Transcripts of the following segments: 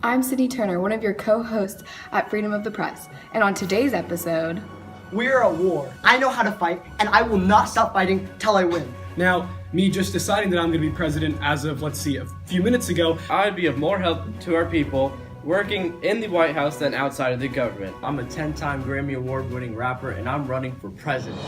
I'm Sydney Turner, one of your co-hosts at Freedom of the Press, and on today's episode... We're at war. I know how to fight, and I will not stop fighting till I win. Now, me just deciding that I'm going to be president as of, a few minutes ago, I'd be of more help to our people working in the White House than outside of the government. I'm a 10-time Grammy Award-winning rapper, and I'm running for president.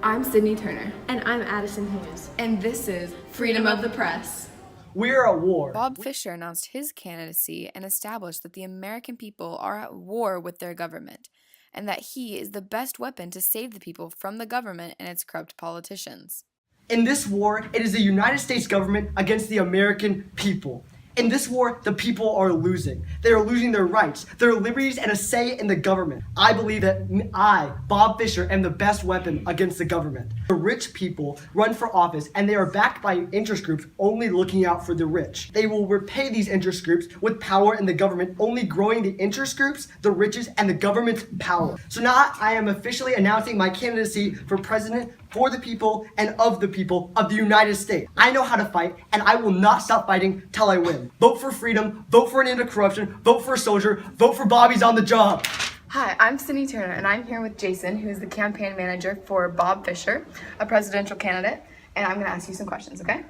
I'm Sydney Turner. And I'm Addison Hughes. And this is Freedom of the Press. We're at war. Bob Fisher announced his candidacy and established that the American people are at war with their government, and that he is the best weapon to save the people from the government and its corrupt politicians. In this war, it is the United States government against the American people. In this war, the people are losing. They are losing their rights, their liberties, and a say in the government. I believe that I, Bob Fisher, am the best weapon against the government. The rich people run for office, and they are backed by interest groups only looking out for the rich. They will repay these interest groups with power in the government, only growing the interest groups, the riches, and the government's power. So now I am officially announcing my candidacy for president for the people and of the people of the United States. I know how to fight, and I will not stop fighting till I win. Vote for freedom, vote for an end to corruption, vote for a soldier, vote for Bobby's on the job. Hi, I'm Sydney Turner, and I'm here with Jason, who is the campaign manager for Bob Fisher, a presidential candidate, and I'm going to ask you some questions, okay?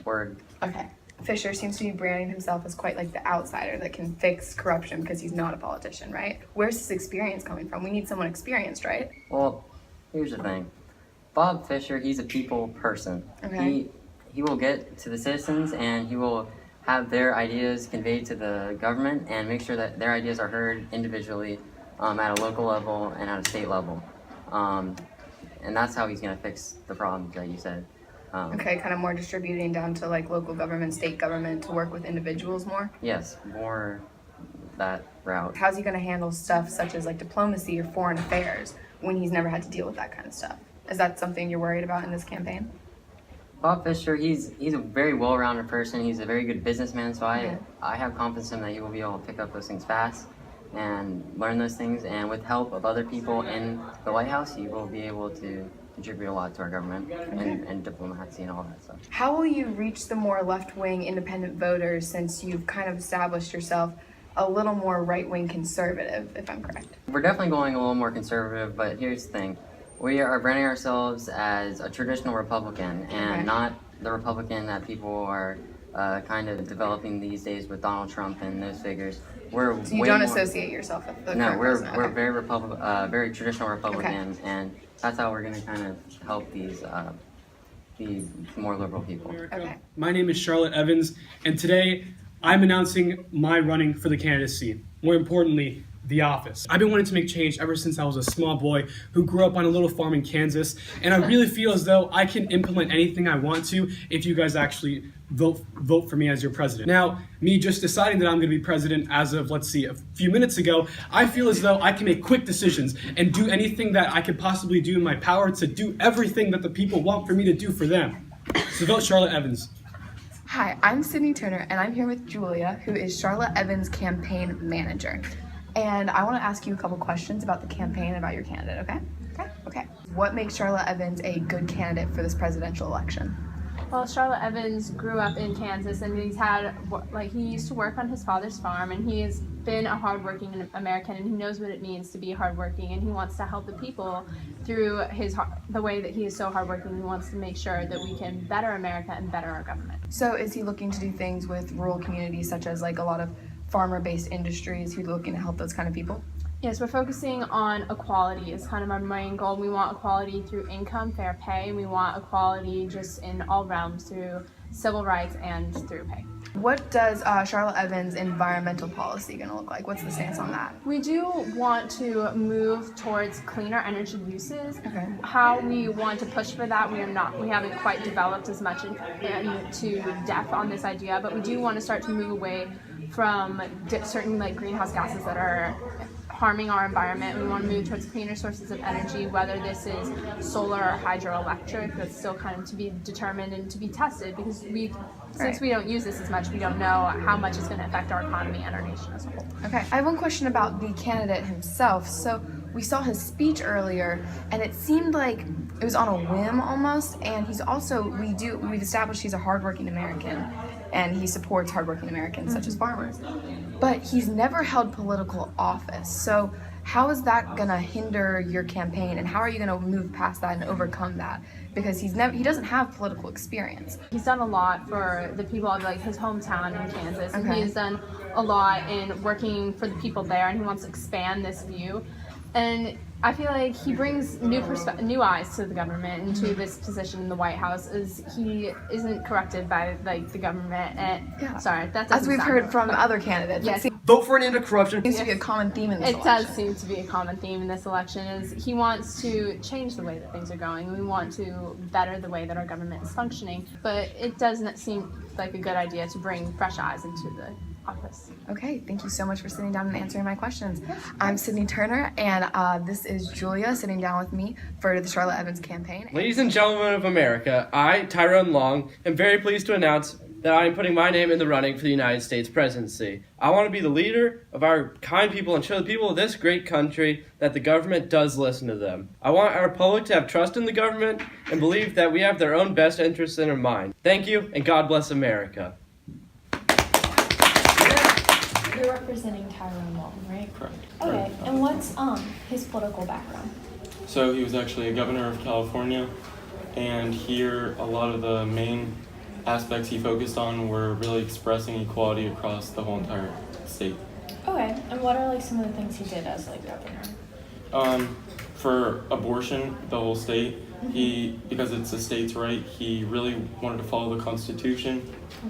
Word. Okay. Fisher seems to be branding himself as quite like the outsider that can fix corruption because he's not a politician, right? Where's his experience coming from? We need someone experienced, right? Well, here's the thing. Bob Fisher, he's a people person. Okay. He will get to the citizens and he will have their ideas conveyed to the government and make sure that their ideas are heard individually at a local level and at a state level. And that's how he's going to fix the problems that you said. Okay, kind of more distributing down to like local government, state government to work with individuals more? Yes, more that route. How's he going to handle stuff such as like diplomacy or foreign affairs when he's never had to deal with that kind of stuff? Is that something you're worried about in this campaign? Bob Fisher, he's a very well-rounded person. He's a very good businessman, so I have confidence in him that he will be able to pick up those things fast and learn those things. And with help of other people in the White House, he will be able to contribute a lot to our government and diplomacy and all that stuff. How will you reach the more left-wing independent voters since you've kind of established yourself a little more right-wing conservative, if I'm correct? We're definitely going a little more conservative, but here's the thing. We are branding ourselves as a traditional Republican and not the Republican that people are kind of developing these days with Donald Trump and those figures. So you don't associate yourself with the No, current president. we're very very traditional Republicans, and that's how we're going to kind of help these more liberal people. Okay. my name is Charlotte Evans, and today I'm announcing my running for the candidacy. More importantly, the office. I've been wanting to make change ever since I was a small boy who grew up on a little farm in Kansas, and I really feel as though I can implement anything I want to if you guys actually vote for me as your president. Now, me just deciding that I'm going to be president as of, a few minutes ago, I feel as though I can make quick decisions and do anything that I could possibly do in my power to do everything that the people want for me to do for them. So vote Charlotte Evans. Hi, I'm Sydney Turner, and I'm here with Julia, who is Charlotte Evans' campaign manager. And I want to ask you a couple questions about the campaign and about your candidate, okay? Okay. What makes Charlotte Evans a good candidate for this presidential election? Well, Charlotte Evans grew up in Kansas, and he used to work on his father's farm, and he has been a hardworking American, and he knows what it means to be hardworking, and he wants to help the people through the way that he is so hardworking. He wants to make sure that we can better America and better our government. So is he looking to do things with rural communities such as like a lot of farmer-based industries? Who's looking to help those kind of people? Yes, we're focusing on equality is kind of our main goal. We want equality through income, fair pay, and we want equality just in all realms through civil rights and through pay. What does Charlotte Evans' environmental policy going to look like? What's the stance on that? We do want to move towards cleaner energy uses. Okay. How we want to push for that, we haven't quite developed as much into depth on this idea, but we do want to start to move away from certain greenhouse gases that are harming our environment. We want to move towards cleaner sources of energy, whether this is solar or hydroelectric. That's still kind of to be determined and to be tested, because we since we don't use this as much, we don't know how much it's going to affect our economy and our nation as a whole. Okay, I have one question about the candidate himself. So we saw his speech earlier, and it seemed like it was on a whim almost. And he's also we've established he's a hardworking American, and he supports hardworking Americans such as farmers. But he's never held political office. So how is that gonna hinder your campaign, and how are you gonna move past that and overcome that? Because he doesn't have political experience. He's done a lot for the people of like his hometown in Kansas, and Okay. he has done a lot in working for the people there, and he wants to expand this view. And I feel like he brings new eyes to the government and to this position in the White House, as he isn't corrupted by like the government. And Yeah. sorry, that doesn't As we've sound heard right, from but other candidates, Yes. it Vote for an end to corruption. seems to be a common theme in this It election. does seem to be a common theme in this election, is he wants to change the way that things are going. We want to better the way that our government is functioning, but it doesn't seem like a good idea to bring fresh eyes into the office. Okay, thank you so much for sitting down and answering my questions. I'm Sydney Turner, and this is Julia sitting down with me for the Charlotte Evans campaign. Ladies and gentlemen of America, I, Tyrone Long, am very pleased to announce that I am putting my name in the running for the United States presidency. I want to be the leader of our kind people and show the people of this great country that the government does listen to them. I want our public to have trust in the government and believe that we have their own best interests in mind. Thank you, and God bless America. You're representing Tyrone Long, right? Correct. Okay, and what's his political background? So he was actually a governor of California, and here a lot of the main aspects he focused on were really expressing equality across the whole entire state. Okay, and what are like some of the things he did as like governor? For abortion, the whole state, because it's a state's right, he really wanted to follow the Constitution.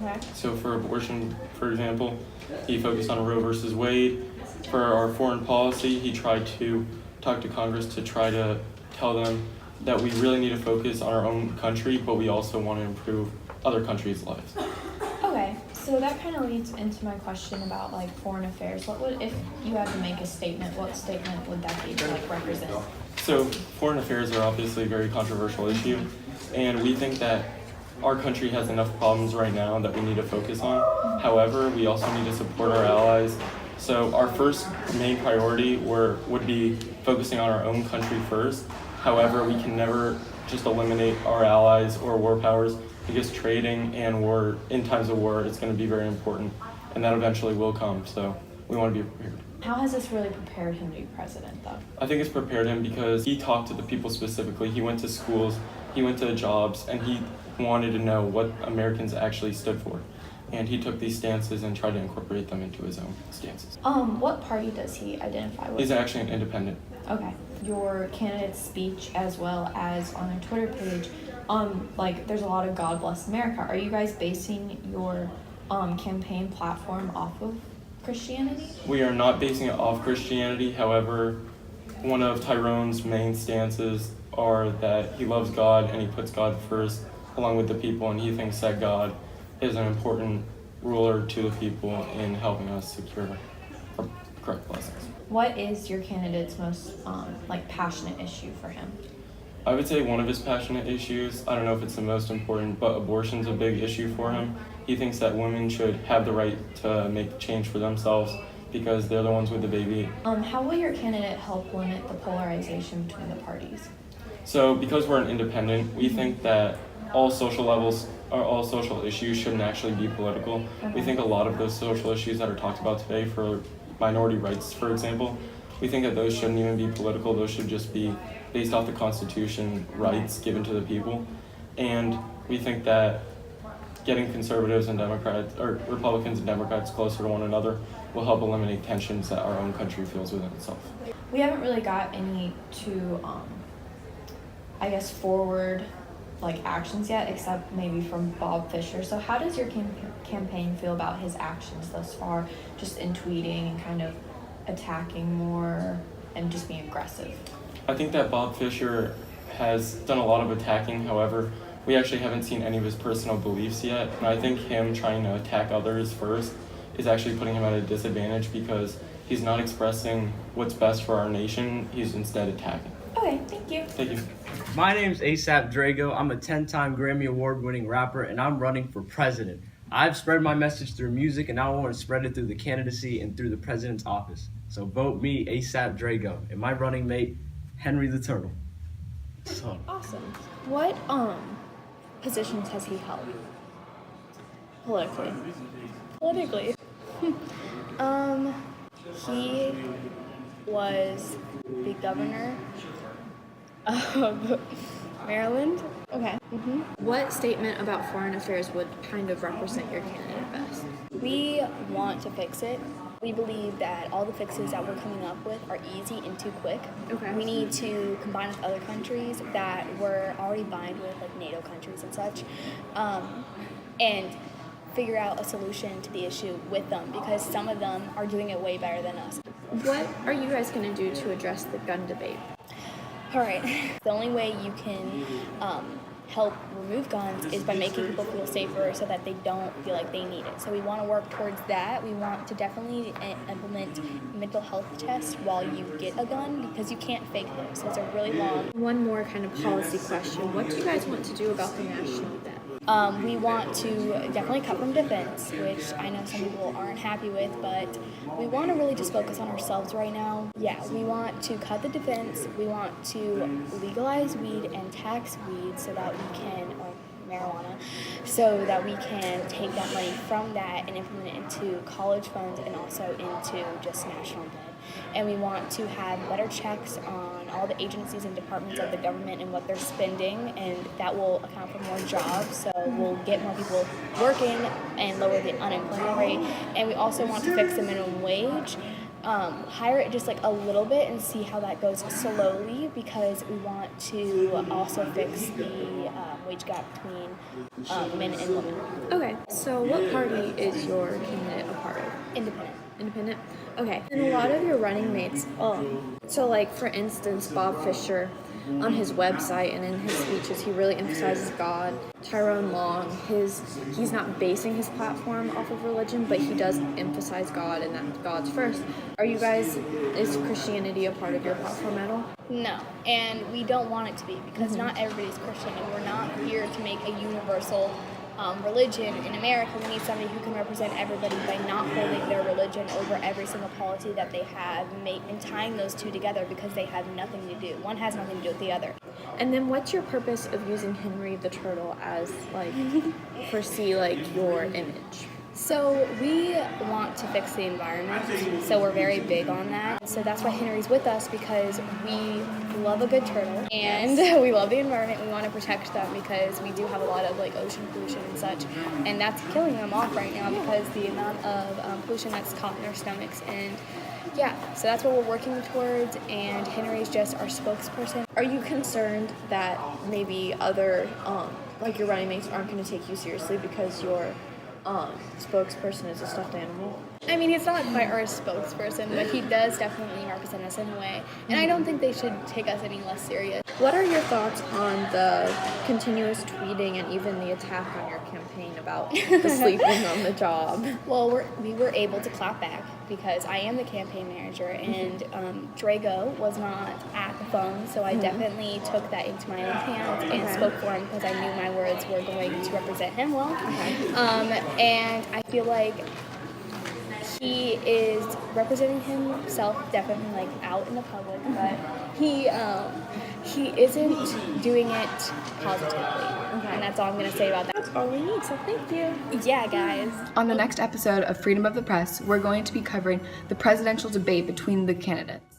Okay. So for abortion, for example, he focused on Roe versus Wade. For our foreign policy, he tried to talk to Congress to try to tell them that we really need to focus on our own country, but we also want to improve other countries' lives. Okay, so that kind of leads into my question about like foreign affairs. What would, if you had to make a statement, what statement would that be to like represent? So foreign affairs are obviously a very controversial issue, and we think that our country has enough problems right now that we need to focus on. However, we also need to support our allies. So our first main priority would be focusing on our own country first. However, we can never just eliminate our allies or war powers, because trading and war, in times of war, it's going to be very important, and that eventually will come. So we want to be prepared. How has this really prepared him to be president, though? I think it's prepared him because he talked to the people specifically. He went to schools, he went to jobs, and he wanted to know what Americans actually stood for. And he took these stances and tried to incorporate them into his own stances. What party does he identify with? He's actually an independent. Okay. Your candidate's speech, as well as on their Twitter page, like there's a lot of God Bless America. Are you guys basing your campaign platform off of Christianity? We are not basing it off Christianity. However, one of Tyrone's main stances are that he loves God and he puts God first along with the people, and he thinks that God is an important ruler to the people in helping us secure our correct blessings. What is your candidate's most like passionate issue for him? I would say one of his passionate issues, I don't know if it's the most important, but abortion's a big issue for him. He thinks that women should have the right to make change for themselves because they're the ones with the baby. How will your candidate help limit the polarization between the parties? So because we're an independent, we think that all social issues shouldn't actually be political. Okay. We think a lot of those social issues that are talked about today, for minority rights, for example, we think that those shouldn't even be political. Those should just be based off the Constitution, rights given to the people. And we think that getting conservatives and Democrats, or Republicans and Democrats, closer to one another will help eliminate tensions that our own country feels within itself. We haven't really got any to, I guess, forward like actions yet, except maybe from Bob Fisher. So how does your campaign feel about his actions thus far, just in tweeting and kind of attacking more and just being aggressive? I think that Bob Fisher has done a lot of attacking. However, we actually haven't seen any of his personal beliefs yet. And I think him trying to attack others first is actually putting him at a disadvantage because he's not expressing what's best for our nation. He's instead attacking. Okay, thank you. Thank you. My name's ASAP Drago. I'm a 10-time Grammy Award winning rapper, and I'm running for president. I've spread my message through music, and now I want to spread it through the candidacy and through the president's office. So vote me, ASAP Drago, and my running mate, Henry the Turtle. So, Awesome. What positions has he held? Politically. He was the governor of Maryland. Okay. What statement about foreign affairs would kind of represent your candidate best? We want to fix it. We believe that all the fixes that we're coming up with are easy and too quick. Okay. We need to combine with other countries that we're already bind with, like NATO countries and such, and figure out a solution to the issue with them, because some of them are doing it way better than us. What are you guys going to do to address the gun debate? All right. The only way you can help remove guns is by making people feel safer so that they don't feel like they need it. So we want to work towards that. We want to definitely implement mental health tests while you get a gun, because you can't fake those. So it's a really long. One more kind of policy question. What do you guys want to do about the national debt? We want to definitely cut from defense, which I know some people aren't happy with, but we want to really just focus on ourselves right now. Yeah, we want to cut the defense. We want to legalize weed and tax weed so that we can, or marijuana, so that we can take that money from that and implement it into college funds and also into just national debt. And we want to have better checks on all the agencies and departments of the government and what they're spending, and that will account for more jobs, so we'll get more people working and lower the unemployment rate. And we also want to fix the minimum wage, higher it just like a little bit and see how that goes slowly, because we want to also fix the wage gap between men and women. Okay, so what party is your candidate a part of? Independent? Okay. And a lot of your running mates, so like for instance, Bob Fisher, on his website and in his speeches, he really emphasizes God. Tyrone Long, he's not basing his platform off of religion, but he does emphasize God and that God's first. Is Christianity a part of your platform at all? No, and we don't want it to be, because not everybody's Christian, and we're not here to make a universal religion in America. We need somebody who can represent everybody by not holding their religion over every single policy that they have, and tying those two together, because they have nothing to do. One has nothing to do with the other. And then what's your purpose of using Henry the Turtle as like your image? So we want to fix the environment, so we're very big on that. So that's why Henry's with us, because we love a good turtle and we love the environment. We want to protect them because we do have a lot of like ocean pollution and such, and that's killing them off right now because the amount of pollution that's caught in their stomachs. And yeah, so that's what we're working towards, and Henry's just our spokesperson. Are you concerned that maybe other like your running mates aren't going to take you seriously because your spokesperson is a stuffed animal? I mean, he's not quite our spokesperson, but he does definitely represent us in a way. And I don't think they should take us any less serious. What are your thoughts on the continuous tweeting and even the attack on your campaign about the sleeping on the job? Well, we were able to clap back because I am the campaign manager, and Drago was not at the phone, so I definitely took that into my own hands and spoke for him because I knew my words were going to represent him well. And I feel like he is representing himself definitely like out in the public, but he isn't doing it positively. And that's all I'm going to say about that. That's all we need, so thank you. Yeah, guys. On the next episode of Freedom of the Press, we're going to be covering the presidential debate between the candidates.